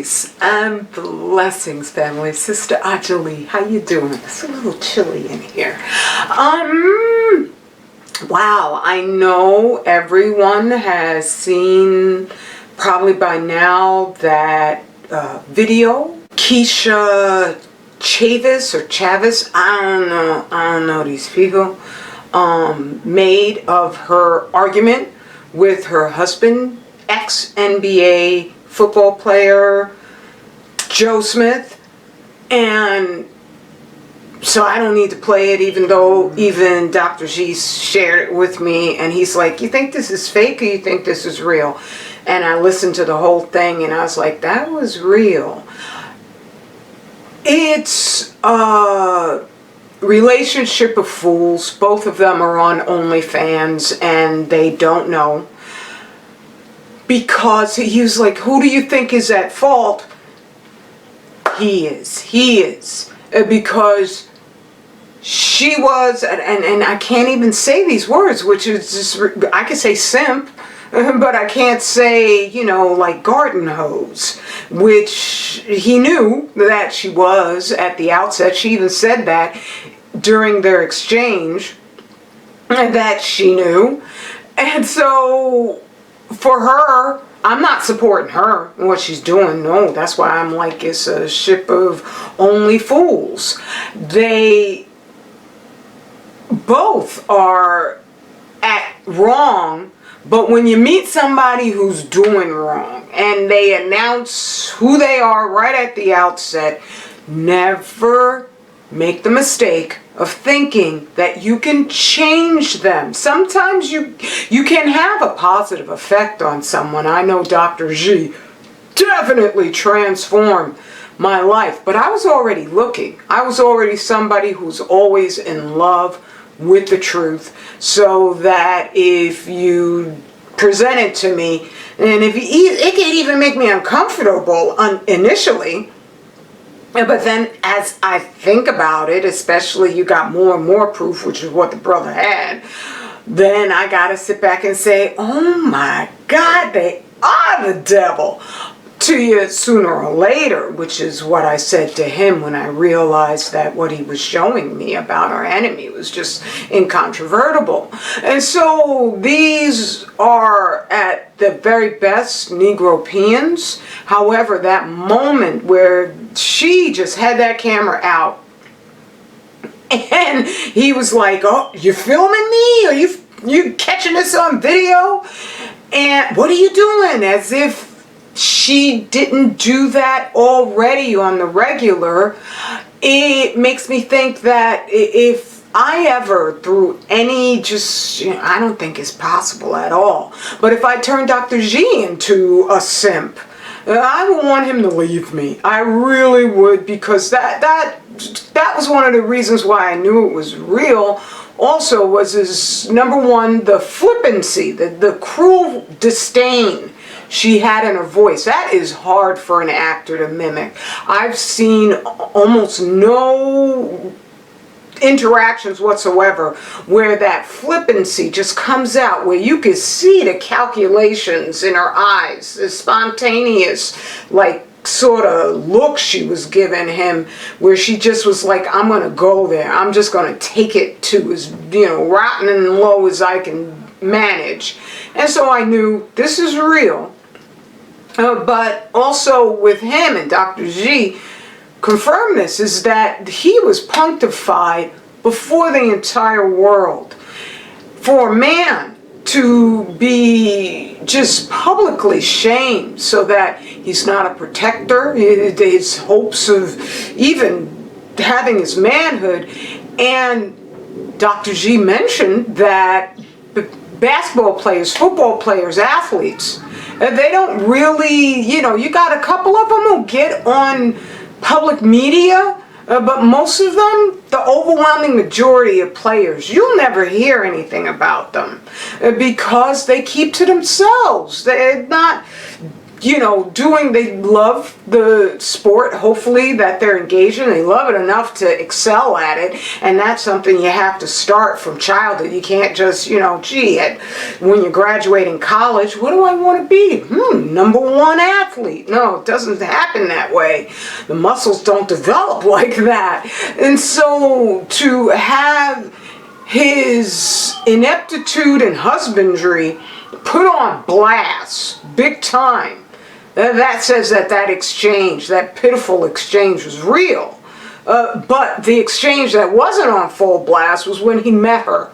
Greetings and blessings, family. Sister Ajali, how you doing? It's a little chilly in here. Wow, I know everyone has seen probably by now that video. Keisha Chavis, I don't know these people, made of her argument with her husband, ex-NBA football player Joe Smith. And so I don't need to play it, even though even Dr. G shared it with me, and he's like, you think this is fake or you think this is real? And I listened to the whole thing and I was like, that was real. It's a relationship of fools. Both of them are on OnlyFans and they don't know. Because he was like, who do you think is at fault? He is. Because she was, and I can't even say these words, which is just, I can say simp, but I can't say, like garden hose, which he knew that she was at the outset. She even said that during their exchange, that she knew. And so for her, I'm not supporting her and what she's doing. No, that's why I'm like, it's a ship of only fools. They both are at wrong, but when you meet somebody who's doing wrong and they announce who they are right at the outset, never make the mistake of thinking that you can change them. Sometimes you can have a positive effect on someone. I know Dr. G definitely transformed my life, but I was already looking. I was already somebody who's always in love with the truth, so that if you present it to me, and if it can even make me uncomfortable initially, but then as I think about it, especially you got more and more proof, which is what the brother had, then I got to sit back and say, oh my God, they are the devil to you sooner or later, which is what I said to him when I realized that what he was showing me about our enemy was just incontrovertible. And so these are at the very best Negropeans. However, that moment where she just had that camera out and he was like, oh, you filming me? Are you catching this on video? And what are you doing? As if she didn't do that already on the regular. It makes me think that if I ever, through any I don't think it's possible at all, but if I turn Dr. G into a simp, I would want him to leave me. I really would, because that was one of the reasons why I knew it was real. Also was his, number one, the flippancy, the cruel disdain she had in her voice. That is hard for an actor to mimic. I've seen almost no interactions whatsoever where that flippancy just comes out, where you could see the calculations in her eyes, the spontaneous, like, sort of look she was giving him, where she just was like, I'm going to go there. I'm just going to take it to as, rotten and low as I can manage. And so I knew this is real. But also with him, and Dr. G confirmed this, is that he was punctified before the entire world. For a man to be just publicly shamed so that he's not a protector, his hopes of even having his manhood. And Dr. G mentioned that basketball players, football players, athletes, they don't really, you got a couple of them who get on public media, but most of them, the overwhelming majority of players, you'll never hear anything about them because they keep to themselves. They're not they love the sport, hopefully, that they're engaged in. They love it enough to excel at it. And that's something you have to start from childhood. You can't just, when you're graduating college, what do I want to be? #1 athlete. No, it doesn't happen that way. The muscles don't develop like that. And so to have his ineptitude and husbandry put on blast, big time, that says that exchange, that pitiful exchange, was real. But the exchange that wasn't on full blast was when he met her,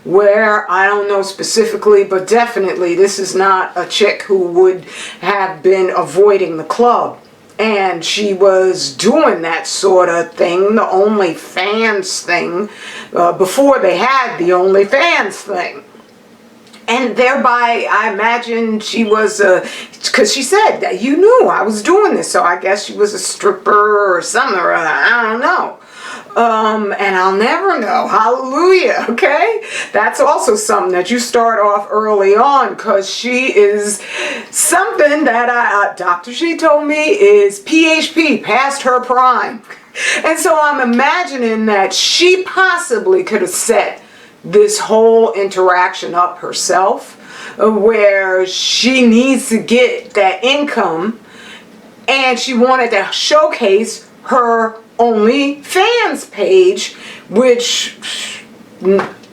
where, I don't know specifically, but definitely this is not a chick who would have been avoiding the club. And she was doing that sort of thing, the OnlyFans thing, before they had the OnlyFans thing. And thereby, I imagine she was, because she said that you knew I was doing this, so I guess she was a stripper or something or other, I don't know. And I'll never know. Hallelujah, okay? That's also something that you start off early on, because she is something that Dr. She told me is PHP, past her prime. And so I'm imagining that she possibly could have set this whole interaction up herself, where she needs to get that income, and she wanted to showcase her OnlyFans page, which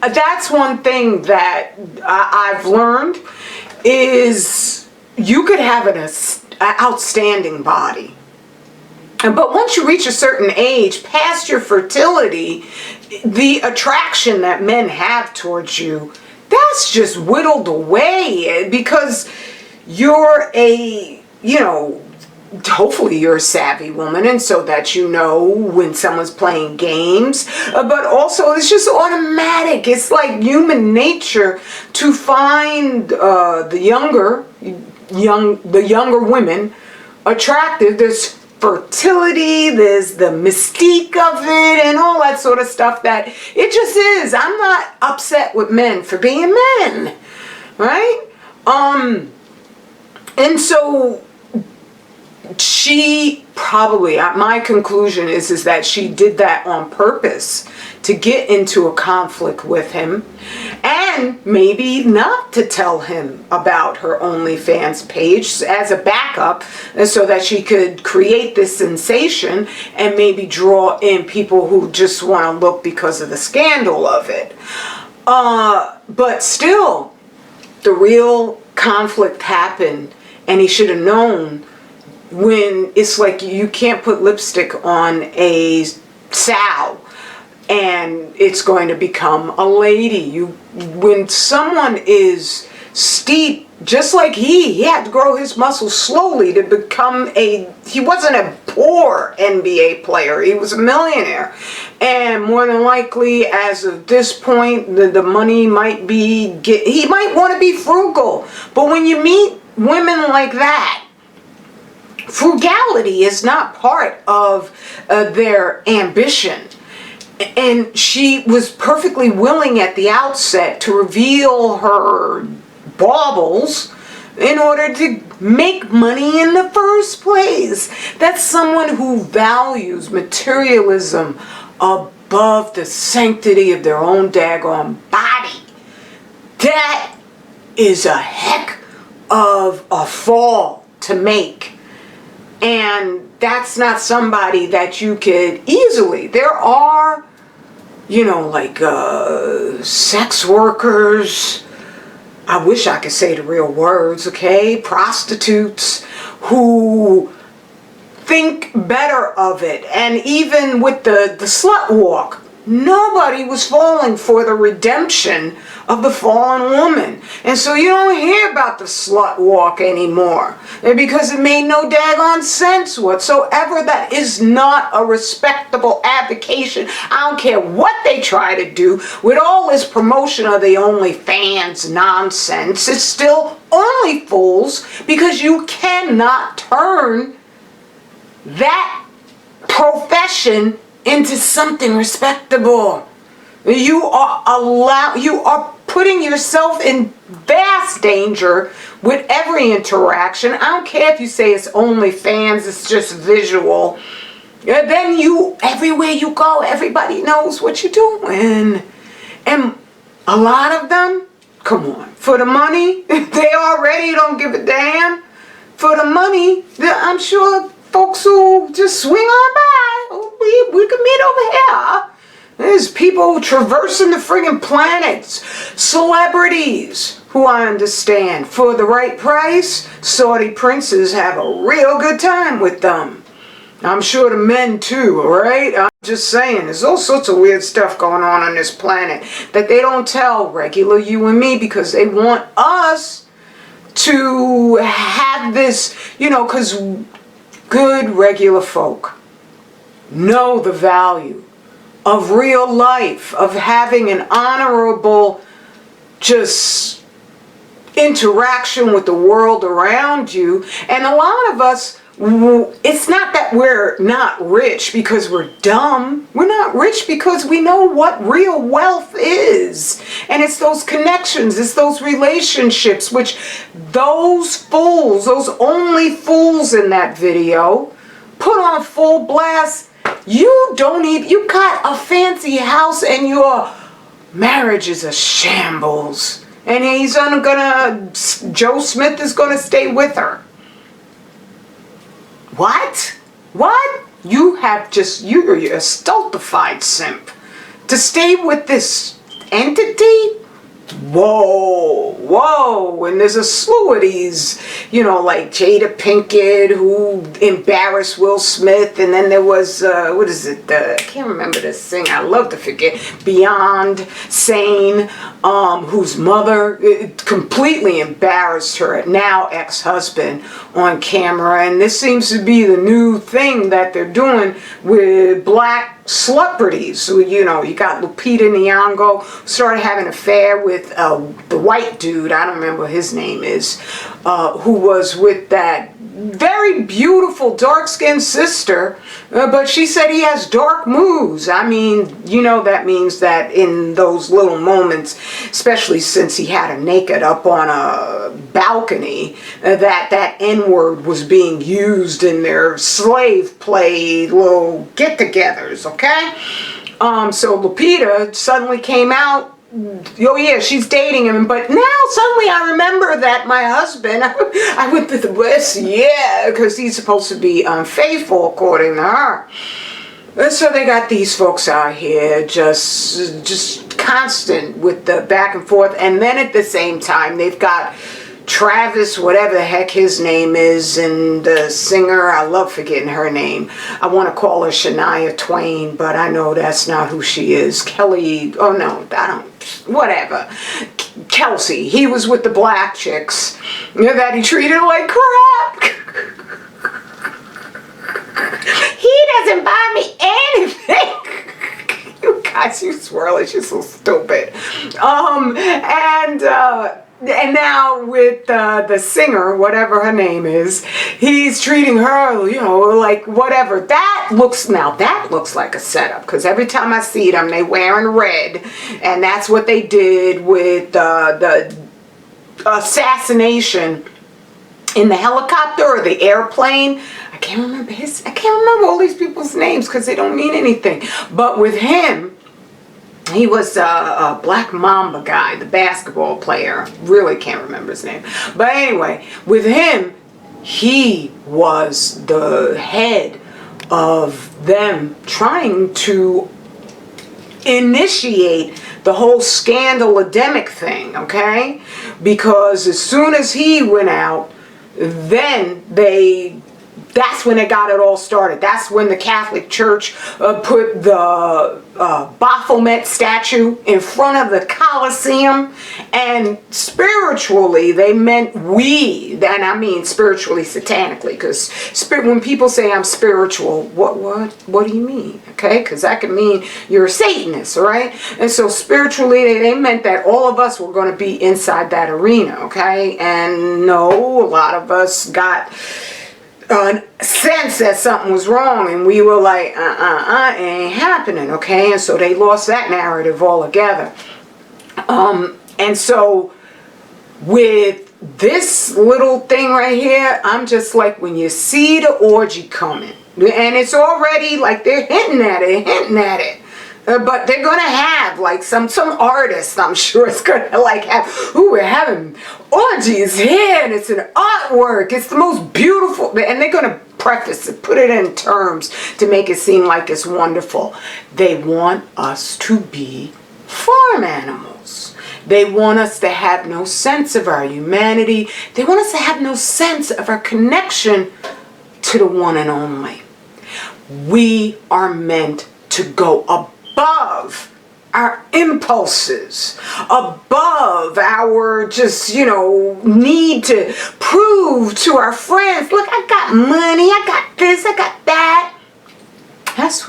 that's one thing that I've learned, is you could have an outstanding body, but once you reach a certain age, past your fertility, the attraction that men have towards you, that's just whittled away, because you're hopefully you're a savvy woman, and so that when someone's playing games, but also it's just automatic. It's like human nature to find the younger women attractive. There's fertility, there's the mystique of it, and all that sort of stuff that it just is. I'm not upset with men for being men, right? And so she probably, my conclusion is that she did that on purpose to get into a conflict with him, and maybe not to tell him about her OnlyFans page as a backup, so that she could create this sensation and maybe draw in people who just want to look because of the scandal of it. But still, the real conflict happened, and he should have known, when it's like you can't put lipstick on a sow and it's going to become a lady. When someone is steep, just like he had to grow his muscles slowly to become he wasn't a poor NBA player, he was a millionaire. And more than likely, as of this point, the money might be, he might want to be frugal. But when you meet women like that, frugality is not part of their ambition. And she was perfectly willing at the outset to reveal her baubles in order to make money in the first place. That's someone who values materialism above the sanctity of their own daggone body. That is a heck of a fall to make. And that's not somebody that you could easily. There are, sex workers, I wish I could say the real words, okay? Prostitutes who think better of it. And even with the slut walk, nobody was falling for the redemption of the fallen woman. And so you don't hear about the slut walk anymore, because it made no daggone sense whatsoever. That is not a respectable avocation. I don't care what they try to do with all this promotion of the OnlyFans nonsense. It's still only fools, because you cannot turn that profession into something respectable. You are putting yourself in vast danger with every interaction. I don't care if you say it's OnlyFans, it's just visual. Then everywhere you go, everybody knows what you're doing. And a lot of them, come on, for the money, they already don't give a damn. For the money, I'm sure folks who just swing on by, we could meet over here. There's people traversing the friggin' planets, celebrities who I understand for the right price. Saudi princes have a real good time with them. I'm sure the men too, alright? I'm just saying, there's all sorts of weird stuff going on this planet that they don't tell regular you and me because they want us to have this, because good regular folk know the value of real life, of having an honorable just interaction with the world around you. And a lot of us, it's not that we're not rich because we're dumb. We're not rich because we know what real wealth is. And it's those connections, it's those relationships, which those fools, those only fools in that video, put on full blast. You got a fancy house and your marriage is a shambles. And Joe Smith is gonna stay with her. What? You're a stultified simp. To stay with this entity? Whoa, and there's a slew of these, like Jada Pinkett, who embarrassed Will Smith, and then there was, I can't remember this thing, I love to forget, Beyond Sane, whose mother completely embarrassed her now ex-husband on camera, and this seems to be the new thing that they're doing with black celebrities. So, you got Lupita Nyong'o started having an affair with the white dude, I don't remember what his name is, who was with that very beautiful dark-skinned sister, but she said he has dark moves. I mean, that means that in those little moments, especially since he had her naked up on a balcony, that N-word was being used in their slave play little get-togethers, okay? So Lupita suddenly came out, oh yeah, she's dating him, but now suddenly I remember that my husband, I went to the West, yeah, because he's supposed to be unfaithful according to her. And so they got these folks out here just constant with the back and forth, and then at the same time they've got Travis, whatever the heck his name is, and the singer, I love forgetting her name. I want to call her Shania Twain, but I know that's not who she is. Kelly, oh no, I don't, whatever. Kelsey, he was with the black chicks that he treated like crap. He doesn't buy me anything. You guys, you swirlish, you're so stupid. And now with the singer, whatever her name is, he's treating her, like whatever. That looks like a setup, because every time I see them, they wearing red, and that's what they did with the assassination in the helicopter or the airplane. I can't remember all these people's names because they don't mean anything. But with him, he was a Black Mamba guy, the basketball player. Really can't remember his name. But anyway, with him, he was the head of them trying to initiate the whole scandal-ademic thing, okay? Because as soon as he went out, then that's when they got it all started. That's when the Catholic Church put the Baphomet statue in front of the Colosseum, and spiritually they meant and I mean spiritually satanically, because when people say I'm spiritual, what do you mean? Okay, because that can mean you're a Satanist, right? And so spiritually they meant that all of us were going to be inside that arena, okay? And no, a lot of us got sense that something was wrong, and we were like, it ain't happening, okay? And so they lost that narrative altogether. And so with this little thing right here, I'm just like, when you see the orgy coming, and it's already like they're hinting at it, but they're gonna have like some artist, I'm sure, is gonna like have, ooh, we're having orgies here, and it's an artwork, it's the most beautiful, and they're gonna preface it, put it in terms to make it seem like it's wonderful. They want us to be farm animals. They want us to have no sense of our humanity. They want us to have no sense of our connection to the one and only. We are meant to go above our impulses, above our just, need to prove to our friends, look, I got money, I got this, I got that.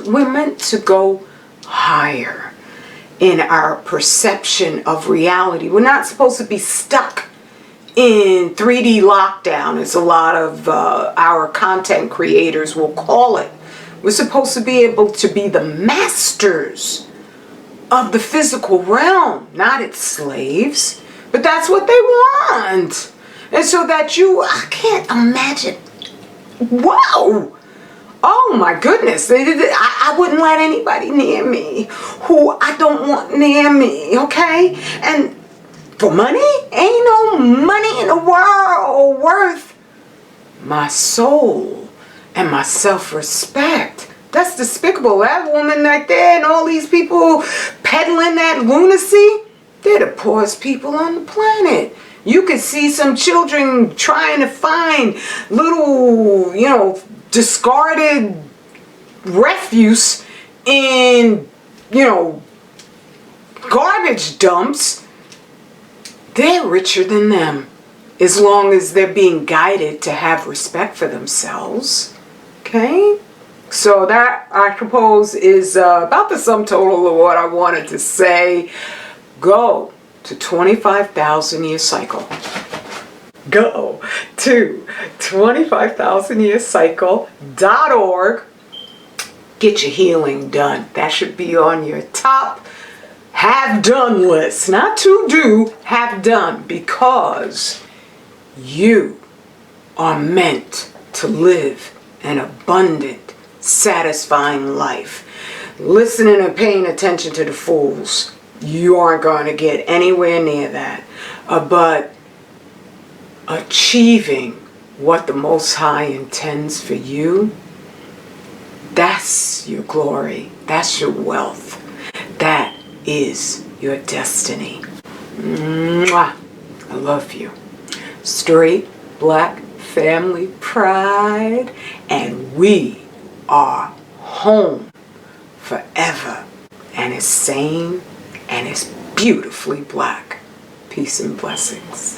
We're meant to go higher in our perception of reality. We're not supposed to be stuck in 3D lockdown, as a lot of our content creators will call it. We're supposed to be able to be the masters of the physical realm, not its slaves. But that's what they want. And so that I can't imagine. Whoa! Oh my goodness, I wouldn't let anybody near me who I don't want near me, okay? And for money, ain't no money in the world worth my soul and my self-respect. That's despicable. That woman right there and all these people peddling that lunacy, they're the poorest people on the planet. You could see some children trying to find little, discarded refuse in, garbage dumps. They're richer than them, as long as they're being guided to have respect for themselves. Okay? So that, I suppose, is about the sum total of what I wanted to say. Go to 25,000-year cycle. Go to 25,000yearcycle.org. Get your healing done. That should be on your top have done list. Not to do, have done, because you are meant to live an abundant, satisfying life. Listening and paying attention to the fools, you aren't going to get anywhere near that. But achieving what the Most High intends for you, that's your glory. That's your wealth. That is your destiny. Mwah. I love you. Straight black family pride, and we are home forever. And it's sane and it's beautifully black. Peace and blessings.